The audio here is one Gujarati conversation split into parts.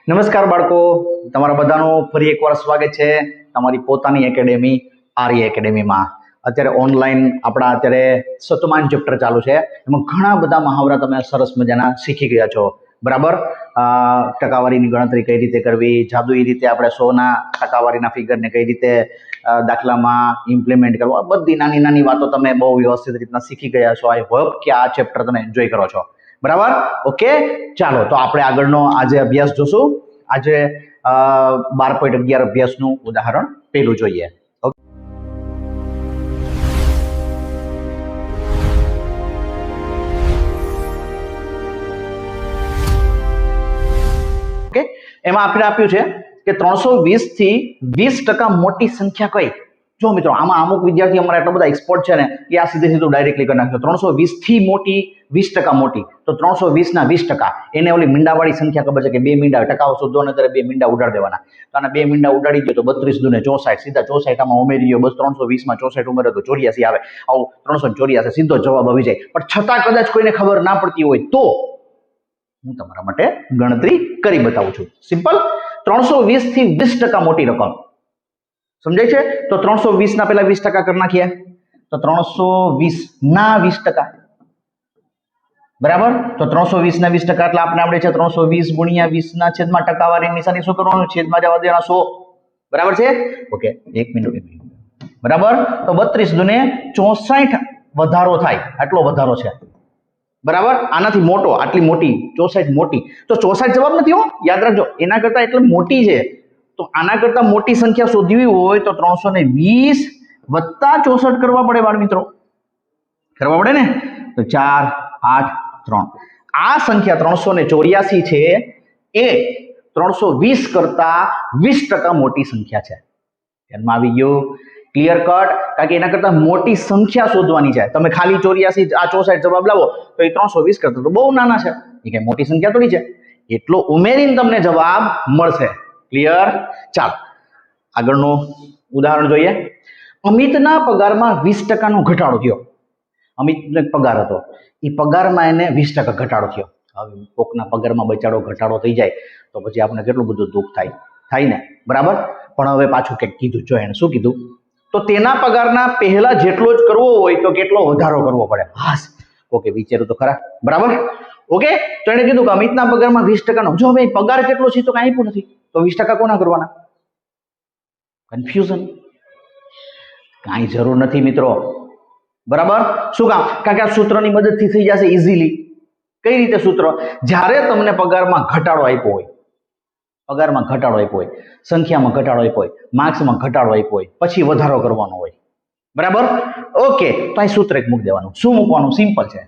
નમસ્કાર બાળકો, તમારા બધાનું ફરી એકવાર સ્વાગત છે તમારી પોતાની એકેડેમી આર્ય એકેડેમીમાં. અત્યારે ઓનલાઈન આપણા અત્યારે શતમાન ચેપ્ટર ચાલુ છે. એમાં ઘણા બધા મહાવરા તમે સરસ મજાના શીખી ગયા છો, બરાબર. ટકાવારીની ગણતરી કઈ રીતે કરવી, જાદુઈ રીતે આપણે 100ના ટકાવારીના ફિગરને કઈ રીતે દાખલામાં ઇમ્પ્લિમેન્ટ કરવા, બધી નાની નાની વાતો તમે બહુ વ્યવસ્થિત રીતના શીખી ગયા છો. આઈ હોપ કે આ ચેપ્ટર તમે એન્જોય કરો છો, બરાબર. ઓકે, ચાલો તો આપણે આગળનો આજે અભ્યાસ જોશું. આજે 12.11 અભ્યાસનું ઉદાહરણ પેલું જોઈએ. ઓકે, એમાં આપણે આપ્યું છે કે 320 થી 20% મોટી સંખ્યા કઈ. જો મિત્રો, આમાં અમુક વિદ્યાર્થી અમારા એટલા બધા એક્સપર્ટ છે ને કે આ સીધું ડાયરેક્ટલી કરી નાખ્યો. 320 થી મોટી, 20% મોટી, તો 320 ના 20%, એને ઓલી મીંડાવાળી સંખ્યા ખબર છે કે 2 મીંડા ટકાઓ શોધો ને ત્યારે 2 મીંડા ઉડાડી દેવાના. તો આના 2 મીંડા ઉડાડી દો તો 32 દુને 64, સીધા 64 આમાં ઉમેરી દો. બસ 320 માં 64 ઉમેરો તો 84 આવે. આવું 384 સીધો જવાબ આવી જાય. પણ છતાં કદાચ કોઈને ખબર ના પડતી હોય તો હું તમારા માટે ગણતરી કરી બતાવું છું. સિમ્પલ. 320 થી 20% મોટી રકમ સમજાય છે. તો 320 ના પેલા 20% કરી નાખીએ તો 320 ના 20%, બરાબર. તો 320 ના 20% એટલે આપણે આવડે છે 320 ગુણ્યા 20 ના છેદમાં ટકાવારી નિશાની શું કરવાનું, છેદમાં જવા દેવાના 100, બરાબર છે. ઓકે, 1 મિનિટ, બરાબર. તો 32 દુને 64 વધારો થાય, આટલો વધારો છે, બરાબર. આનાથી મોટો, આટલી મોટી 64 મોટી, તો 64 જવાબ નથી હો, યાદ રાખજો. એના કરતા એટલે મોટી છે. તો આના કરતા મોટી સંખ્યા શોધવી હોય તો 320 વત્તા 64 કરવા પડે બાળ મિત્રો, કરવા પડે ને. તો 4, 8, 3. આ સંખ્યા 384 છે એ 320 કરતા 20% મોટી સંખ્યા છે. ધ્યાનમાં આવી ગયું? Clear cut. કારણ કે એના કરતા મોટી સંખ્યા શોધવાની છે. તમે ખાલી 84 આ 64 જવાબ લાવો તો એ 320 કરતા તો બહુ નાના છે, એ કઈ મોટી સંખ્યા થોડી છે. એટલો ઉમેરીને તમને જવાબ મળશે. ક્લિયર? ચાલો આગળનું ઉદાહરણ જોઈએ. અમિતના પગારમાં 20% નો ઘટાડો થયો. અમિતનો પગાર હતો, એ પગારમાં એને 20% ઘટાડો થયો. હવે કોકના પગારમાં બચાડો ઘટાડો થઈ જાય તો પછી આપણે કેટલું બધું દુઃખ થાય ને, બરાબર. પણ હવે પાછું કંઈક કીધું. જો એને શું કીધું, તો તેના પગારના પહેલા જેટલો જ કરવો હોય તો કેટલો વધારો કરવો પડે. હાસ, ઓકે, વિચાર્યું તો ખરા, બરાબર. ઓકે, તો એને કીધું કે અમિતના પગારમાં 20% નો. જો હવે પગાર કેટલો છે તો કઈ આપ્યું નથી, તો 20% કોના કરવાના? કન્ફ્યુઝન. કાંઈ જરૂર નથી મિત્રો, બરાબર. શું કામ? કારણ કે આ સૂત્રની મદદથી થઈ જશે ઇઝીલી. કઈ રીતે સૂત્ર? જ્યારે તમને પગારમાં ઘટાડો આપ્યો હોય, પગારમાં ઘટાડો આપ્યો હોય, સંખ્યામાં ઘટાડો આપ્યો હોય, માર્ક્સમાં ઘટાડો આપ્યો હોય, પછી વધારો કરવાનો હોય, બરાબર. ઓકે, તો અહીં સૂત્ર એક મૂકી દેવાનું. શું મૂકવાનું? સિમ્પલ છે.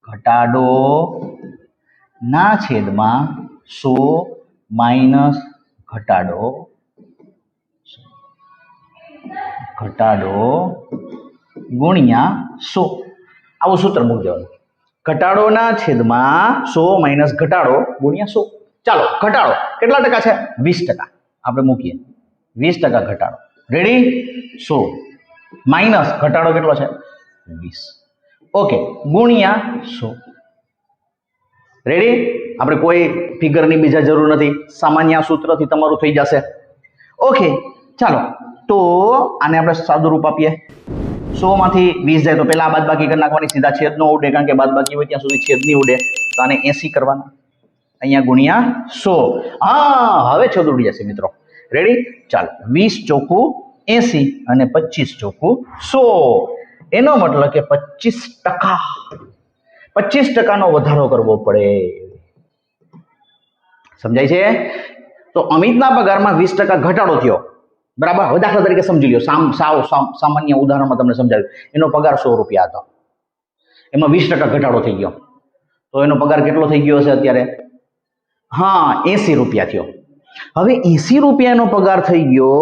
ઘટાડો ના છેદમાં 100 માઇનસ ઘટાડો ગુણ્યા 100, આવું સૂત્ર મૂકી દેવાનું. ઘટાડોના છેદમાં 100 માઇનસ ઘટાડો ગુણ્યા 100. ચાલો, ઘટાડો કેટલા ટકા છે? 20%. આપણે મૂકીએ 20% ઘટાડો. રેડી? 100 માઇનસ ઘટાડો કેટલો છે? 20. ઓકે, ગુણ્યા 100. રેડી? આપણે કોઈ ફિગરની બીજા જરૂર નથી, સામાન્ય સૂત્રથી તમારું થઈ જશે. ઓકે, ચાલો તો આને આપણે સાદું રૂપ આપીએ. 100 માંથી 20 જાય તો પેલા આ બાદબાકી કરી નાખવાની, સીધા છેદ નો ઉડે, કારણ કે બાદબાકી હોય ત્યાં સુધી છેદ નહીં ઉડે. તો આને 80 કરવાના, અહીંયા ગુણ્યા 100. હા, હવે છેદ ઉડી જશે મિત્રો. રેડી? ચાલો, 20 ચોખ્ખું 80 અને 25 ચોખ્ખું 100. એનો મતલબ કે 25% નો વધારો કરવો પડે. સમજાય છે? તો અમિતના પગારમાં 20% ઘટાડો થયો, બરાબર. હવે દાખલા તરીકે સમજી લો, સામાન્ય ઉદાહરણમાં તમને સમજાવ્યું. એનો પગાર 100 રૂપિયા હતો, એમાં 20% ઘટાડો થઈ ગયો, તો એનો પગાર કેટલો થઈ ગયો હશે અત્યારે? હા, 80 રૂપિયા થયો. હવે 80 રૂપિયાનો પગાર થઈ ગયો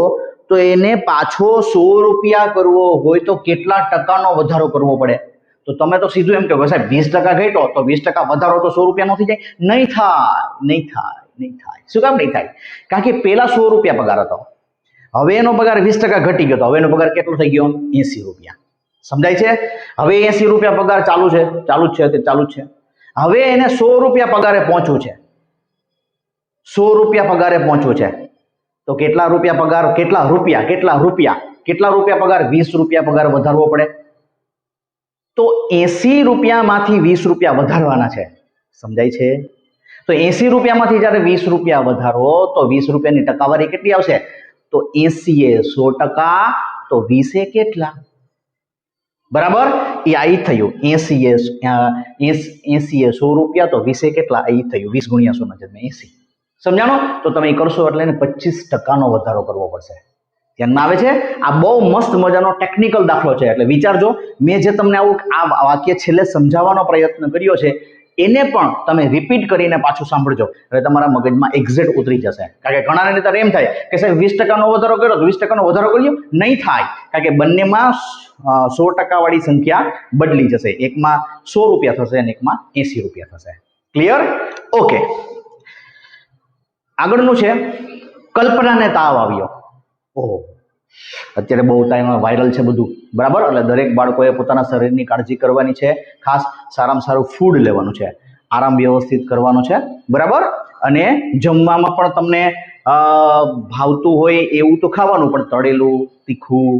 તો એને પાછો 100 રૂપિયા કરવો હોય તો કેટલા ટકાનો વધારો કરવો પડે? તો તમે તો સીધું એમ કહો સાહેબ 20% ઘટ્યો તો 20% વધારો તો 100 રૂપિયાનો થઈ જાય. નહીં થાય. શું કામ નહીં થાય? કારણ કે પેલા 100 રૂપિયા પગાર હતો, હવે એનો પગાર 20% ઘટી ગયો, તો હવે એનો પગાર કેટલો થઈ ગયો? 80 રૂપિયા. સમજાય છે? હવે 80 રૂપિયા પગાર ચાલુ જ છે. હવે એને 100 રૂપિયા પગારે પહોંચવું છે. 100 રૂપિયા પગારે પહોંચવું છે તો કેટલા રૂપિયા પગાર, કેટલા રૂપિયા પગાર, 20 રૂપિયા પગાર વધારવો પડે. તો 80 રૂપિયામાંથી 20 રૂપિયા વધારવાના છે. સમજાય છે? તો 80 રૂપિયામાંથી જ્યારે 20 રૂપિયા વધારો તો 20 રૂપિયાની ટકાવારી કેટલી આવશે? તો 80 એ 100%, તો 20 એ કેટલા? બરાબર, એ આ થયું 80 એ 100 રૂપિયા, તો 20 એ કેટલા? આ થયું 20 ગુણ્યા 100 ના છેદમાં 80. સમજાણો? તો તમે કરશો એટલે 25% વધારો કરવો પડશે. ધ્યાનમાં આવે છે? આ બહુ મસ્ત મજાનો ટેકનિકલ દાખલો છે, એટલે વિચારજો. મેં જે તમને આવું આ વાક્ય છેલ્લે સમજાવવાનો પ્રયત્ન કર્યો છે એને પણ તમે રિપીટ કરીને પાછું સાંભળજો એટલે તમારા મગજમાં એક્ઝેક્ટ ઉતરી જશે. કારણ કે ઘણાને નહીતર એમ થાય કે સાહેબ 20% વધારો કર્યો તો 20% વધારો કર્યો, નહીં થાય. કારણ કે બંનેમાં 100% વાળી સંખ્યા બદલી જશે. એકમાં 100 રૂપિયા થશે અને એકમાં 80 રૂપિયા થશે. ક્લિયર? ઓકે, આગળનું છે કલ્પનાને તાવ આવ્યો. ઓહો, અત્યારે બહુ ટાઈમ વાયરલ છે બધું, બરાબર? એટલે દરેક બાળકોએ પોતાના શરીરની કાળજી કરવાની છે. ખાસ સારામાં સારું ફૂડ લેવાનું છે, આરામ વ્યવસ્થિત કરવાનો છે, બરાબર? અને જમવામાં પણ તમને ભાવતું હોય એવું તો ખાવાનું, પણ તળેલું, તીખું,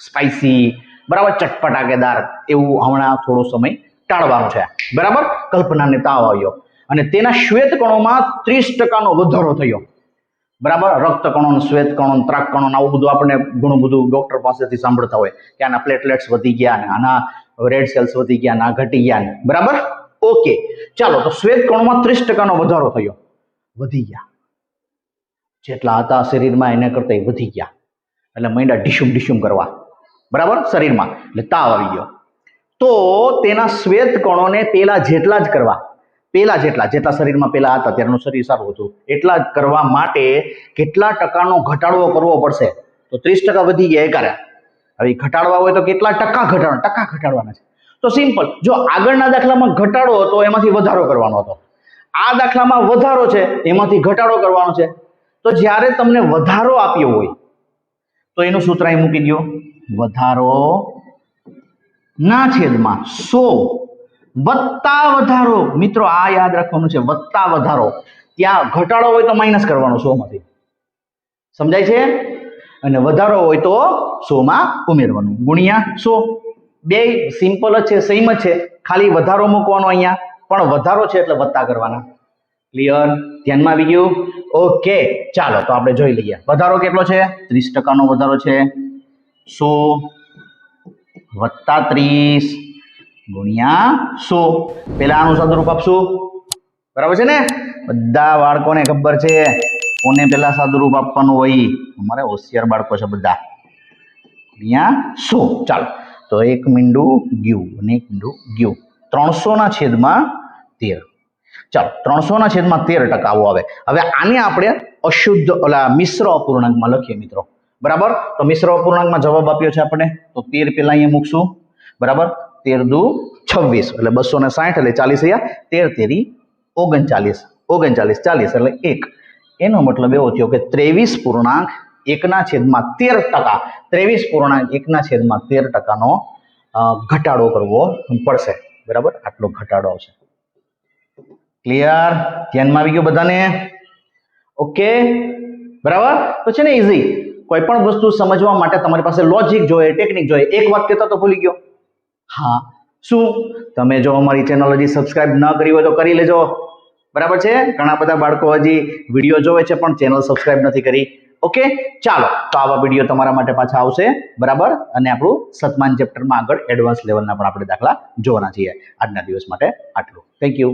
સ્પાઇસી, બરાબર, ચટપટાકેદાર એવું હમણાં થોડો સમય ટાળવાનું છે, બરાબર? કલ્પનાને તાવ આવ્યો અને તેના શ્વેત કણોમાં 30%નો વધારો થયો. બરાબર, રક્તકણો, શ્વેતકણો, ત્રાકકણો, આવું બધું આપણે ઘણું બધું ડોક્ટર પાસેથી સાંભળતા હોય કે આના પ્લેટલેટ્સ વધી ગયા ને આના રેડ સેલ્સ વધી ગયા, ના ઘટી ગયા ને, બરાબર? ઓકે, ચાલો, તો શ્વેતકણોમાં 30%નો વધારો થયો. વધી ગયા, જેટલા હતા શરીરમાં એના કરતા વધી ગયા, એટલે મૈંડા ઢીશુમ કરવા, બરાબર, શરીરમાં, એટલે તાવ આવી ગયો. તો તેના શ્વેતકણોને પેલા જેટલા જ કરવા, જેટલા શરીરમાં પેલા હતા ત્યારનું શરીર સારું હતું એટલા જ કરવા માટે કેટલા ટકાનો ઘટાડો કરવો પડશે? તો 30% વધી ગયા એકારે. હવે ઘટાડવા હોય તો કેટલા ટકા ઘટાડવાના છે? તો સિમ્પલ, જો આગળના દાખલામાં ઘટાડો હતો એમાંથી વધારો કરવાનો હતો, આ દાખલામાં વધારો છે એમાંથી ઘટાડો કરવાનો છે. તો જ્યારે તમને વધારો આપ્યો હોય તો એનું સૂત્ર અહીં મૂકી દો, વધારો ના છેદમાં 100 વત્તા વધારો. મિત્રો આ યાદ રાખવાનું છે, વત્તા વધારો. ત્યાં ઘટાડો હોય તો માઇનસ કરવાનો 100 માંથી. સમજાય છે? અને વધારો હોય તો 100 માં ઉમેરવાનું, ગુણ્યા 100. બે સિમ્પલ જ છે, સેમ જ છે, ખાલી વધારો મૂકવાનો અહીંયા, પણ વધારો છે એટલે વત્તા કરવાના. ક્લિયર? ધ્યાનમાં આવી ગયું? ઓકે, ચાલો તો આપણે જોઈ લઈએ વધારો કેટલો છે. 30%નો વધારો છે. 100 વત્તા 30 ગુણ્યા 100. પેલા આનું સાદુરૂપ આપશું, બરાબર છે ને? બધા બાળકોને ખબર છે કોને પેલા સાદુરૂપ આપવાનું હોય. અમારે હોશિયાર બાળકો છે બધા. ગુણ્યા 100. ચાલો, તો 1 મીંડું ગયું અને 1 મીંડું ગયું. 300/13. ચાલો, 300/13% આવો આવે. હવે આને આપણે અશુદ્ધ મિશ્ર અપૂર્ણાંકમાં લખીએ મિત્રો, બરાબર? તો મિશ્ર અપૂર્ણાંકમાં જવાબ આપ્યો છે આપણે, તો 13 પેલા અહીંયા મૂકશું, બરાબર? 13 દુ 26 એટલે 260 એટલે 40 થયા. 13 39, 40 એટલે 1. એનો મતલબ એવો થયો કે 23.1/13%, 23.1/13%નો ઘટાડો કરવો પડશે, બરાબર? આટલો ઘટાડો આવશે. ક્લિયર? ધ્યાનમાં આવી ગયું બધાને? ઓકે, બરાબર? તો છે ને ઈઝી. કોઈ પણ વસ્તુ સમજવા માટે તમારી પાસે લોજિક જોઈએ, ટેકનિક જોઈએ. એક વાત કહેતા તો ભૂલી ગયો. હા, શું? તમે જો અમારી ચેનલ હજી સબસ્ક્રાઇબ ન કરી હોય તો કરી લેજો, બરાબર છે? ઘણા બધા બાળકો હજી વિડીયો જોવે છે પણ ચેનલ સબસ્ક્રાઇબ નથી કરી. ઓકે, ચાલો, તો આવા વિડીયો તમારા માટે પાછા આવશે, બરાબર? અને આપણું શતમાન ચેપ્ટરમાં આગળ એડવાન્સ લેવલના પણ આપણે દાખલા જોવાના છીએ. આજના દિવસ માટે આટલું. Thank you.